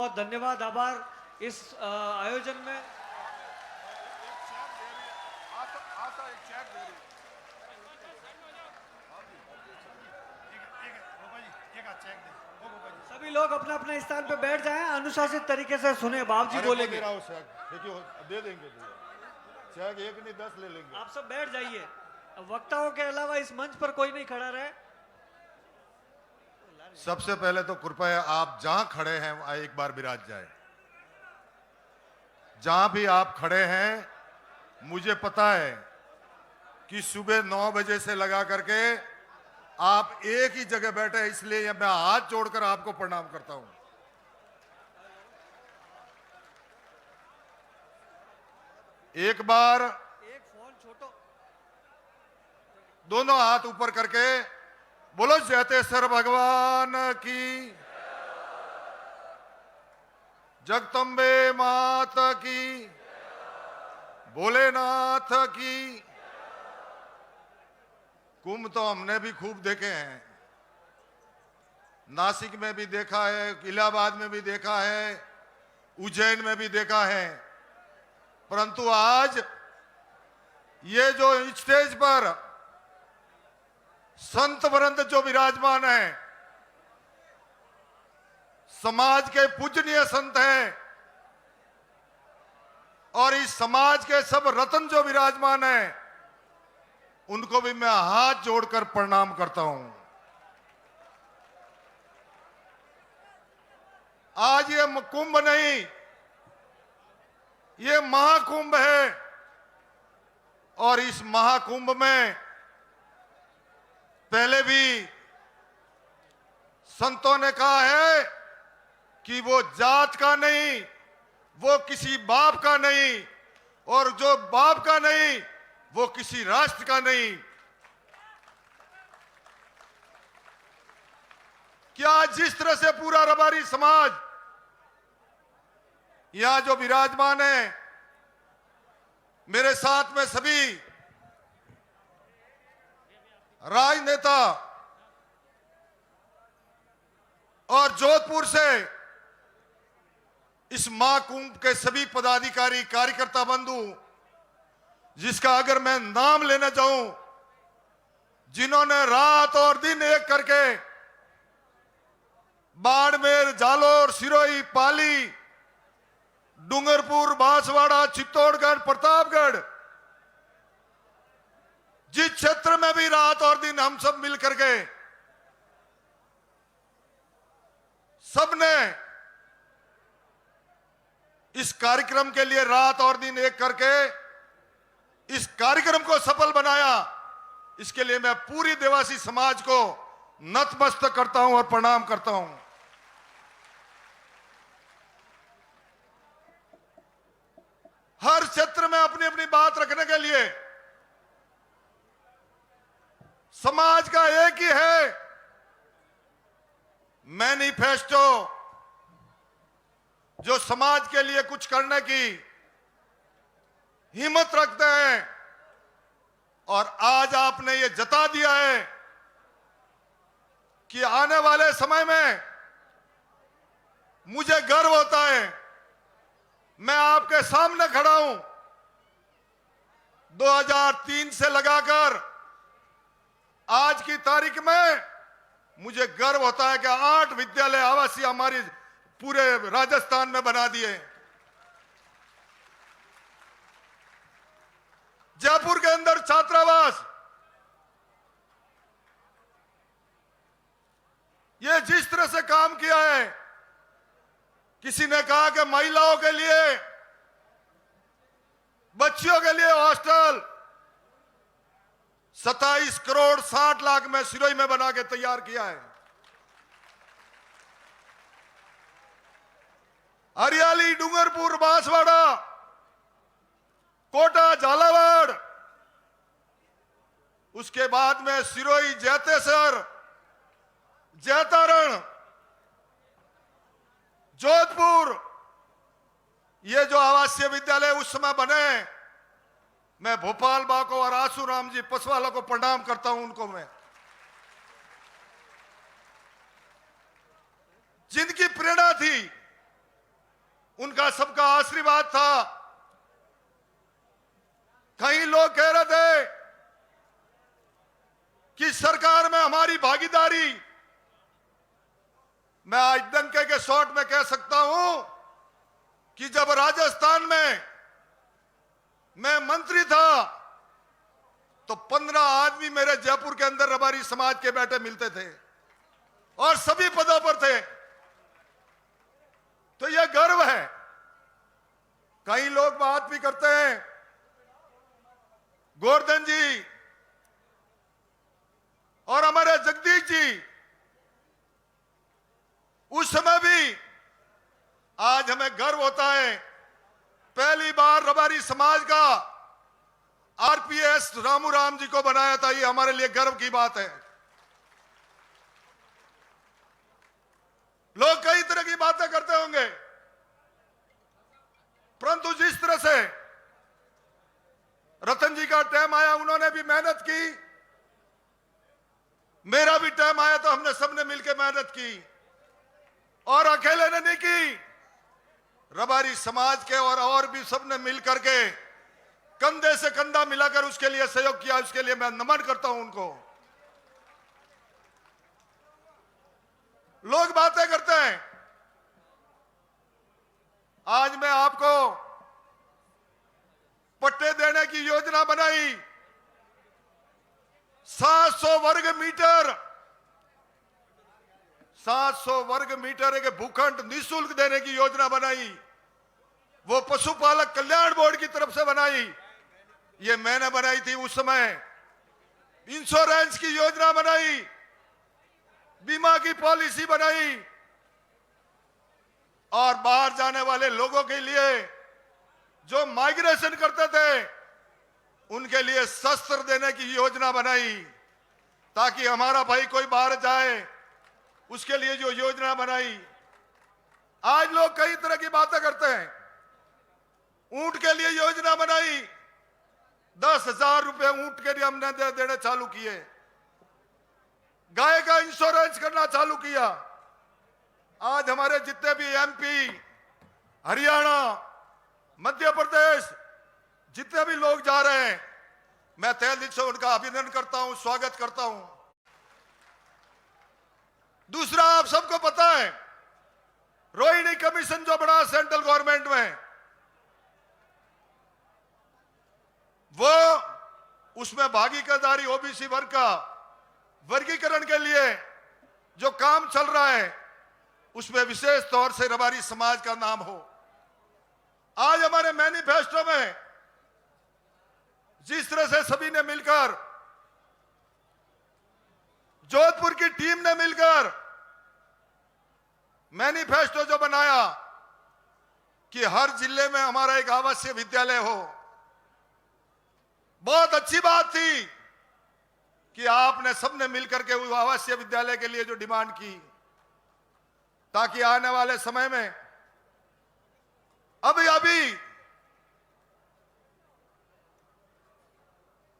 बहुत धन्यवाद, आभार इस आयोजन में। सभी लोग अपना अपना स्थान पे बैठ जाएं, अनुशासित तरीके से सुने, बाबू जी बोलेंगे। दे देंगे चेक, एक नहीं 10 ले लेंगे। आप सब बैठ जाइए, वक्ताओं के अलावा इस मंच पर कोई नहीं खड़ा रहे। सबसे पहले तो कृपया आप जहां खड़े हैं एक बार विराज जाए। जहां भी आप खड़े हैं, मुझे पता है कि सुबह 9 बजे से लगा करके आप एक ही जगह बैठे हैं, इसलिए मैं हाथ जोड़कर आपको प्रणाम करता हूं। एक बार एक फोन छोटो, दोनों हाथ ऊपर करके बोलो जयतेश्वर भगवान की, जगदम्बे माता की, भोलेनाथ की। कुंभ तो हमने भी खूब देखे हैं, नासिक में भी देखा है, इलाहाबाद में भी देखा है, उज्जैन में भी देखा है, परंतु आज ये जो स्टेज पर संत वृंद जो विराजमान है, समाज के पूजनीय संत हैं, और इस समाज के सब रत्न जो विराजमान हैं, उनको भी मैं हाथ जोड़कर प्रणाम करता हूं। आज ये कुंभ नहीं, ये महाकुंभ है, और इस महाकुंभ में पहले भी संतों ने कहा है कि वो जात का नहीं, वो किसी बाप का नहीं, और जो बाप का नहीं वो किसी राष्ट्र का नहीं। क्या जिस तरह से पूरा रबारी समाज यहां जो विराजमान है, मेरे साथ में सभी राजनेता और जोधपुर से इस महाकुंभ के सभी पदाधिकारी, कार्यकर्ता बंधु, जिसका अगर मैं नाम लेना चाहूं, जिन्होंने रात और दिन एक करके बाड़मेर, जालोर, सिरोही, पाली, डूंगरपुर, बांसवाड़ा, चित्तौड़गढ़, प्रतापगढ़, जिस क्षेत्र में भी रात और दिन हम सब मिल करके सबने इस कार्यक्रम के लिए रात और दिन एक करके इस कार्यक्रम को सफल बनाया। इसके लिए मैं पूरी देवासी समाज को नतमस्तक करता हूं और प्रणाम करता हूं। हर क्षेत्र में अपनी अपनी बात रखने के लिए समाज का एक ही है मैनिफेस्टो, जो समाज के लिए कुछ करने की हिम्मत रखते हैं। और आज आपने ये जता दिया है कि आने वाले समय में मुझे गर्व होता है, मैं आपके सामने खड़ा हूं। 2003 से लगाकर आज की तारीख में मुझे गर्व होता है कि 8 विद्यालय आवासीय हमारी पूरे राजस्थान में बना दिए। जयपुर के अंदर छात्रावास, ये जिस तरह से काम किया है, किसी ने कहा कि महिलाओं के लिए, बच्चियों के लिए हॉस्टल 27 करोड़ 60 लाख में सिरोही में बना के तैयार किया है। हरियाली, डूंगरपुर, बांसवाड़ा, कोटा, झालावाड़, उसके बाद में सिरोही, जैतेसर, जैतारण, जोधपुर, ये जो आवासीय विद्यालय उस समय बने, मैं भोपाल बा को और आसूराम जी पसवाला को प्रणाम करता हूं। उनको मैं, जिनकी प्रेरणा थी सबका आशीर्वाद था। कई लोग कह रहे थे कि सरकार में हमारी भागीदारी। मैं आज डंके के शॉट में कह सकता हूं कि जब राजस्थान में मैं मंत्री था तो 15 आदमी मेरे जयपुर के अंदर रबारी समाज के बैठे मिलते थे और सभी पदों पर थे। तो यह गर्व है। कई लोग बात भी करते हैं, गोवर्धन जी और हमारे जगदीश जी, उस समय भी आज हमें गर्व होता है। पहली बार रबारी समाज का आरपीएस रामू राम जी को बनाया था, ये हमारे लिए गर्व की बात है। लोग कई तरह की बातें करते होंगे, परंतु जिस तरह से रतन जी का टाइम आया, उन्होंने भी मेहनत की, मेरा भी टाइम आया तो हमने सबने मिलकर मेहनत की और अकेले ने नहीं की। रबारी समाज के और भी सबने मिलकर के कंधे से कंधा मिलाकर उसके लिए सहयोग किया। उसके लिए मैं नमन करता हूं उनको। लोग बातें करते हैं, आज मैं आपको पट्टे देने की योजना बनाई, 700 वर्ग मीटर 700 वर्ग मीटर एक भूखंड निःशुल्क देने की योजना बनाई। वो पशुपालक कल्याण बोर्ड की तरफ से बनाई। ये मैंने बनाई थी उस समय। इंश्योरेंस की योजना बनाई, बीमा की पॉलिसी बनाई और बाहर जाने वाले लोगों के लिए जो माइग्रेशन करते थे उनके लिए शस्त्र देने की योजना बनाई, ताकि हमारा भाई कोई बाहर जाए उसके लिए जो योजना बनाई। आज लोग कई तरह की बातें करते हैं। ऊंट के लिए योजना बनाई, 10,000 रुपए ऊंट के लिए हमने देने चालू किए। गाय का इंश्योरेंस करना चालू किया। आज हमारे जितने भी एमपी, हरियाणा, मध्य प्रदेश जितने भी लोग जा रहे हैं, मैं तहे दिल से उनका अभिनंदन करता हूं, स्वागत करता हूं। दूसरा, आप सबको पता है रोहिणी कमीशन जो बना सेंट्रल गवर्नमेंट में, वो उसमें भागीदारी ओबीसी वर्ग का वर्गीकरण के लिए जो काम चल रहा है उसमें विशेष तौर से रबारी समाज का नाम हो। आज हमारे मैनिफेस्टो में जिस तरह से सभी ने मिलकर, जोधपुर की टीम ने मिलकर मैनिफेस्टो जो बनाया कि हर जिले में हमारा एक आवासीय विद्यालय हो, बहुत अच्छी बात थी कि आपने सबने मिलकर के वो आवासीय विद्यालय के लिए जो डिमांड की, ताकि आने वाले समय में अभी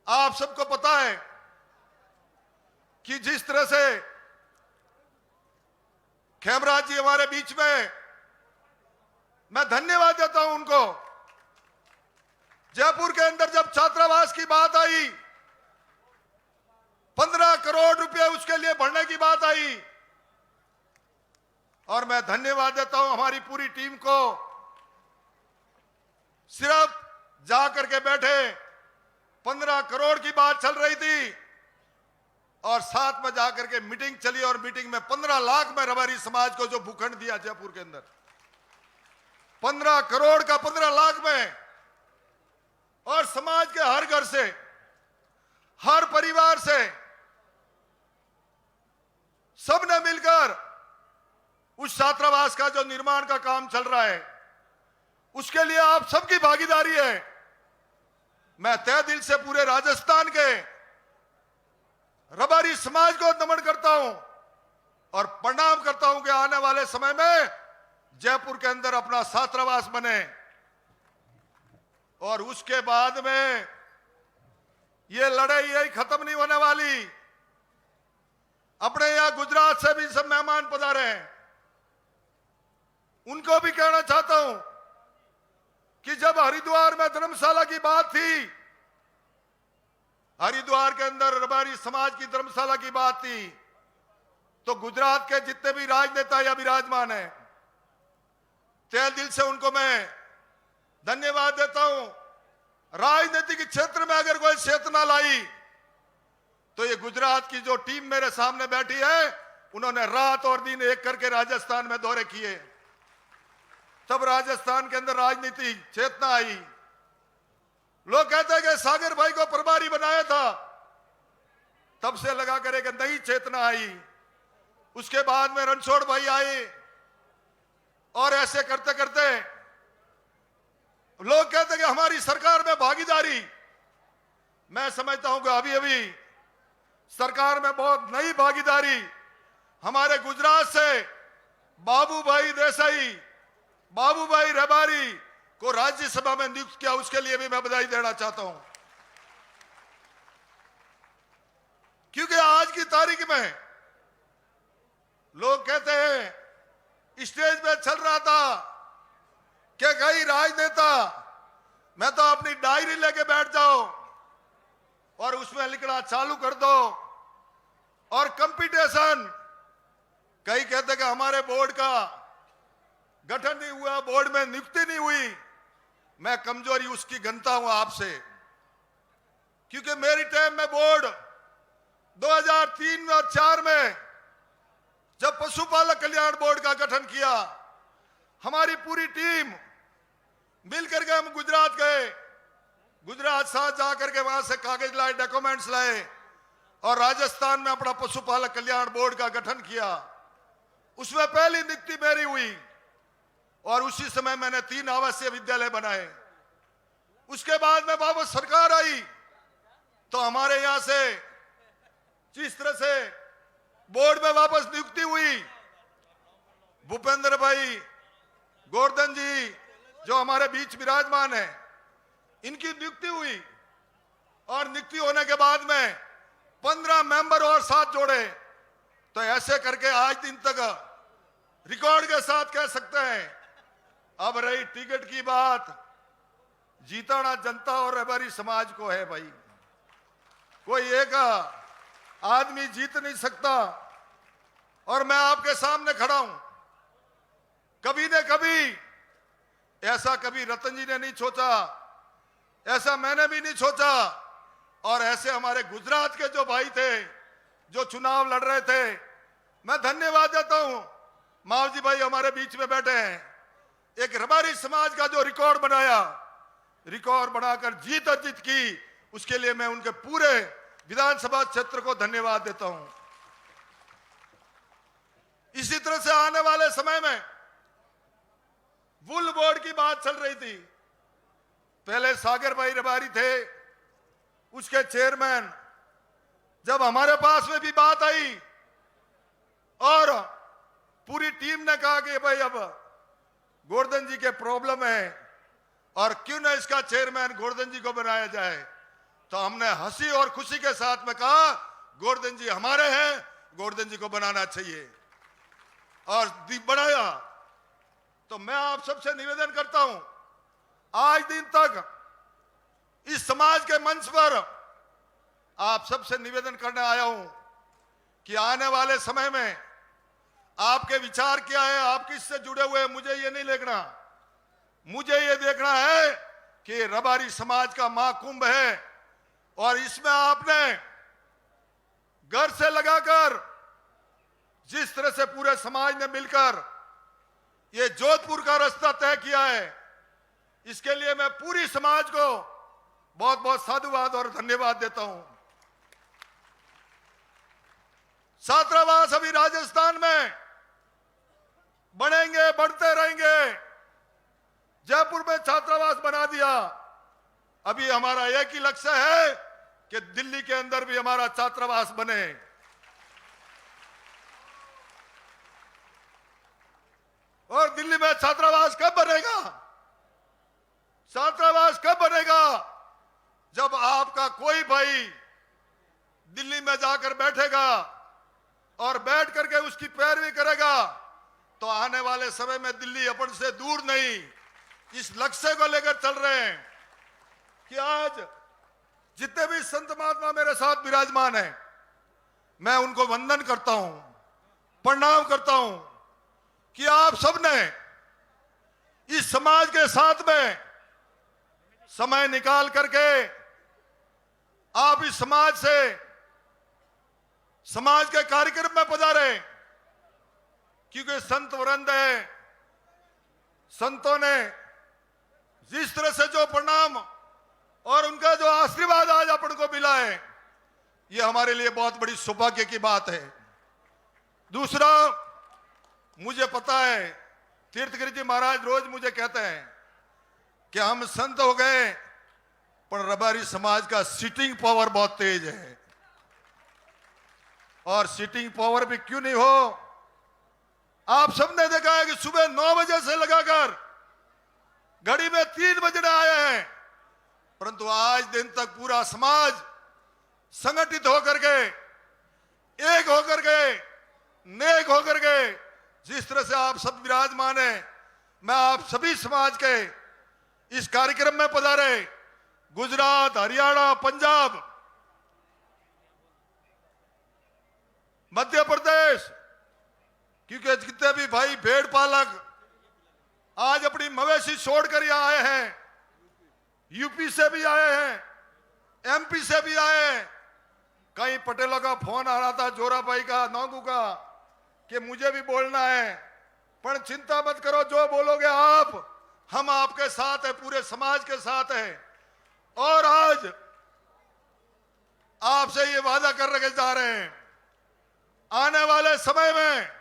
आप सबको पता है कि जिस तरह से खेमराज जी हमारे बीच में, मैं धन्यवाद देता हूं उनको। जयपुर के अंदर जब छात्रावास की बात आई, 15 करोड़ रुपए उसके लिए भरने की बात आई, और मैं धन्यवाद देता हूं हमारी पूरी टीम को। सिर्फ जाकर के बैठे 15 करोड़ की बात चल रही थी और साथ में जाकर के मीटिंग चली और मीटिंग में 15 लाख में रबारी समाज को जो भूखंड दिया जयपुर के अंदर, 15 करोड़ का 15 लाख में, और समाज के हर घर से, हर परिवार से सबने मिलकर उस छात्रावास का जो निर्माण का काम चल रहा है उसके लिए आप सबकी भागीदारी है। मैं तहे दिल से पूरे राजस्थान के रबारी समाज को नमन करता हूं और प्रणाम करता हूं कि आने वाले समय में जयपुर के अंदर अपना छात्रावास बने। और उसके बाद में ये लड़ाई यही खत्म नहीं होने वाली। अपने यहां गुजरात से भी सब मेहमान पधारे हैं, उनको भी कहना चाहता हूं हरिद्वार में धर्मशाला की बात थी, हरिद्वार के अंदर रबारी समाज की धर्मशाला की बात थी, तो गुजरात के जितने भी राजनेता या विराजमान हैं, तहे दिल से उनको मैं धन्यवाद देता हूं। राजनीतिक क्षेत्र में अगर कोई चेतना लाई तो ये गुजरात की जो टीम मेरे सामने बैठी है, उन्होंने रात और दिन एक करके राजस्थान में दौरे किए, तब राजस्थान के अंदर राजनीति चेतना आई। लोग कहते हैं कि सागर भाई को प्रभारी बनाया था, तब से लगा कर एक नई चेतना आई। उसके बाद में रणछोड़ भाई आए, और ऐसे करते करते लोग कहते हैं कि हमारी सरकार में भागीदारी। मैं समझता हूं कि अभी अभी सरकार में बहुत नई भागीदारी हमारे गुजरात से बाबूभाई देसाई, बाबूभाई रबारी को राज्यसभा में नियुक्त किया, उसके लिए भी मैं बधाई देना चाहता हूं। क्योंकि आज की तारीख में लोग कहते हैं, स्टेज पे चल रहा था कि कई राजनेता मैं तो अपनी डायरी लेके बैठ जाओ और उसमें लिखना चालू कर दो, और कंपटीशन। कई कहते कि हमारे बोर्ड का गठन नहीं हुआ, बोर्ड में नियुक्ति नहीं हुई। मैं कमजोरी उसकी गिनता हूं आपसे, क्योंकि मेरी टाइम में बोर्ड 2003 और 4 में जब पशुपालक कल्याण बोर्ड का गठन किया, हमारी पूरी टीम मिलकर के हम गुजरात गए, गुजरात साथ जाकर के वहां से कागज लाए, डॉक्यूमेंट्स लाए, और राजस्थान में अपना पशुपालक कल्याण बोर्ड का गठन किया। उसमें पहली नियुक्ति मेरी हुई, और उसी समय मैंने 3 आवासीय विद्यालय बनाए। उसके बाद में वापस सरकार आई, तो हमारे यहां से जिस तरह से बोर्ड में वापस नियुक्ति हुई, भूपेंद्र भाई गोवर्धन जी जो हमारे बीच विराजमान है, इनकी नियुक्ति हुई, और नियुक्ति होने के बाद में 15 मेंबर और साथ जोड़े। तो ऐसे करके आज दिन तक रिकॉर्ड के साथ कह सकते हैं। अब रही टिकट की बात, जीताना जनता और रबारी समाज को है भाई, कोई एक आदमी जीत नहीं सकता। और मैं आपके सामने खड़ा हूं, कभी न कभी ऐसा कभी रतन जी ने नहीं सोचा, ऐसा मैंने भी नहीं सोचा, और ऐसे हमारे गुजरात के जो भाई थे जो चुनाव लड़ रहे थे, मैं धन्यवाद देता हूं। मावजी भाई हमारे बीच में बैठे हैं, एक रबारी समाज का जो रिकॉर्ड बनाया, रिकॉर्ड बनाकर जीत अर्जित की, उसके लिए मैं उनके पूरे विधानसभा क्षेत्र को धन्यवाद देता हूं। इसी तरह से आने वाले समय में वुल बोर्ड की बात चल रही थी। पहले सागर भाई रबारी थे, उसके चेयरमैन। जब हमारे पास में भी बात आई और पूरी टीम ने कहा कि भाई अब गोवर्धन जी के प्रॉब्लम है और क्यों ना इसका चेयरमैन गोवर्धन जी को बनाया जाए, तो हमने हंसी और खुशी के साथ में कहा गोवर्धन जी हमारे हैं, गोवर्धन जी को बनाना चाहिए, और बनाया। तो मैं आप सबसे निवेदन करता हूं, आज दिन तक इस समाज के मंच पर आप सबसे निवेदन करने आया हूं कि आने वाले समय में आपके विचार क्या है, आप किससे जुड़े हुए हैं, मुझे ये नहीं देखना। मुझे ये देखना है कि रबारी समाज का महाकुंभ है, और इसमें आपने घर से लगाकर जिस तरह से पूरे समाज ने मिलकर ये जोधपुर का रास्ता तय किया है, इसके लिए मैं पूरी समाज को बहुत बहुत साधुवाद और धन्यवाद देता हूं। छात्रावास अभी राजस्थान में बढ़ेंगे, बढ़ते रहेंगे। जयपुर में छात्रावास बना दिया, अभी हमारा एक ही लक्ष्य है कि दिल्ली के अंदर भी हमारा छात्रावास बने। और दिल्ली में छात्रावास कब बनेगा? छात्रावास कब बनेगा? जब आपका कोई भाई दिल्ली में जाकर बैठेगा और बैठ करके उसकी पैरवी करेगा, तो आने वाले समय में दिल्ली अपन से दूर नहीं, इस लक्ष्य को लेकर चल रहे हैं कि आज जितने भी संत महात्मा मेरे साथ विराजमान हैं, मैं उनको वंदन करता हूं, प्रणाम करता हूं कि आप सबने इस समाज के साथ में समय निकाल करके आप इस समाज से समाज के कार्यक्रम में पधारे, क्योंकि संत वृंद है, संतों ने जिस तरह से जो प्रणाम और उनका जो आशीर्वाद आज अपन को मिला है, ये हमारे लिए बहुत बड़ी सौभाग्य की बात है। दूसरा, मुझे पता है तीर्थगिरी जी महाराज रोज मुझे कहते हैं कि हम संत हो गए, पर रबारी समाज का सिटिंग पावर बहुत तेज है। और सिटिंग पावर भी क्यों नहीं हो, आप सबने देखा है कि सुबह 9 बजे से लगाकर घड़ी में 3 बजने आए हैं, परंतु आज दिन तक पूरा समाज संगठित होकर के, एक होकर के, नेक होकर के, जिस तरह से आप सब विराजमान हैं, मैं आप सभी समाज के इस कार्यक्रम में पधारे गुजरात, हरियाणा, पंजाब, मध्य प्रदेश, क्योंकि जितने भी भाई भेड़ पालक आज अपनी मवेशी छोड़कर यहां आए हैं, यूपी से भी आए हैं, एमपी से भी आए हैं। कई पटेलों का फोन आ रहा था, जोराबाई का, नौगू का, कि मुझे भी बोलना है, पर चिंता मत करो, जो बोलोगे आप, हम आपके साथ हैं, पूरे समाज के साथ हैं। और आज आपसे ये वादा कर के जा रहे हैं, आने वाले समय में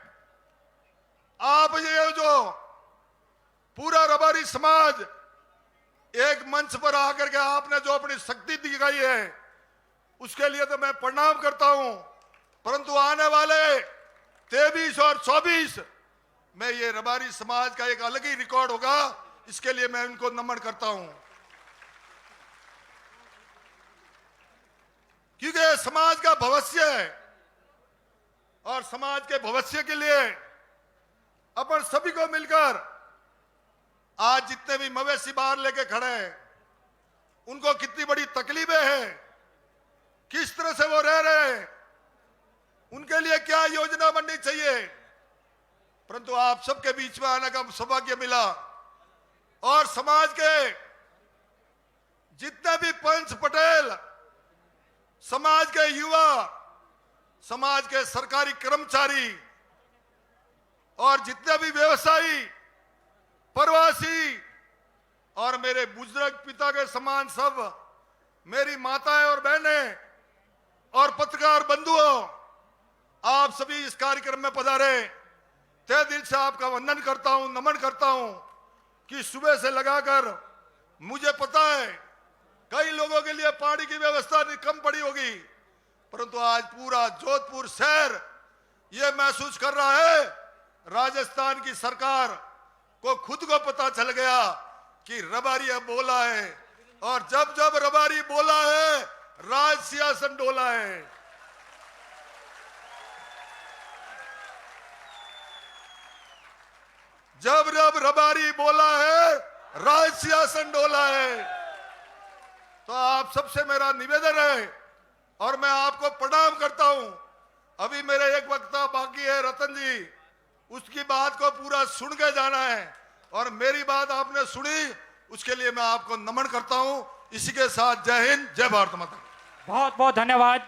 आप ये जो पूरा रबारी समाज एक मंच पर आकर के आपने जो अपनी शक्ति दिखाई है, उसके लिए तो मैं प्रणाम करता हूं, परंतु आने वाले 23 और 24 में ये रबारी समाज का एक अलग ही रिकॉर्ड होगा, इसके लिए मैं उनको नमन करता हूं। क्योंकि समाज का भविष्य है, और समाज के भविष्य के लिए अपन सभी को मिलकर, आज जितने भी मवेशी बाहर लेके खड़े हैं, उनको कितनी बड़ी तकलीफें हैं, किस तरह से वो रह रहे हैं, उनके लिए क्या योजना बननी चाहिए, परंतु आप सबके बीच में आने का सौभाग्य मिला। और समाज के जितने भी पंच पटेल, समाज के युवा, समाज के सरकारी कर्मचारी, और जितने भी व्यवसायी, प्रवासी, और मेरे बुजुर्ग पिता के समान सब मेरी माताएं और बहनें और पत्रकार बंधुओं, आप सभी इस कार्यक्रम में पधारे, तहे दिल से आपका वंदन करता हूं, नमन करता हूं कि सुबह से लगाकर, मुझे पता है कई लोगों के लिए पानी की व्यवस्था कम पड़ी होगी, परंतु आज पूरा जोधपुर शहर यह महसूस कर रहा है, राजस्थान की सरकार को खुद को पता चल गया कि रबारी अब बोला है, और जब जब रबारी बोला है, राज सिंहासन डोला है। जब जब रबारी बोला है, राज सिंहासन डोला है। तो आप सबसे मेरा निवेदन है, और मैं आपको प्रणाम करता हूं। अभी मेरे एक वक्ता बाकी है, रतन जी, उसकी बात को पूरा सुन के जाना है, और मेरी बात आपने सुनी, उसके लिए मैं आपको नमन करता हूं। इसी के साथ जय हिंद, जय भारत माता। बहुत बहुत धन्यवाद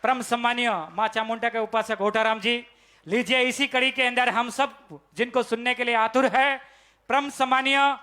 परम सम्मानीय मां चामुंडा के उपासक घोटाराम जी। लीजिए, इसी कड़ी के अंदर हम सब जिनको सुनने के लिए आतुर है, परम सम्मानीय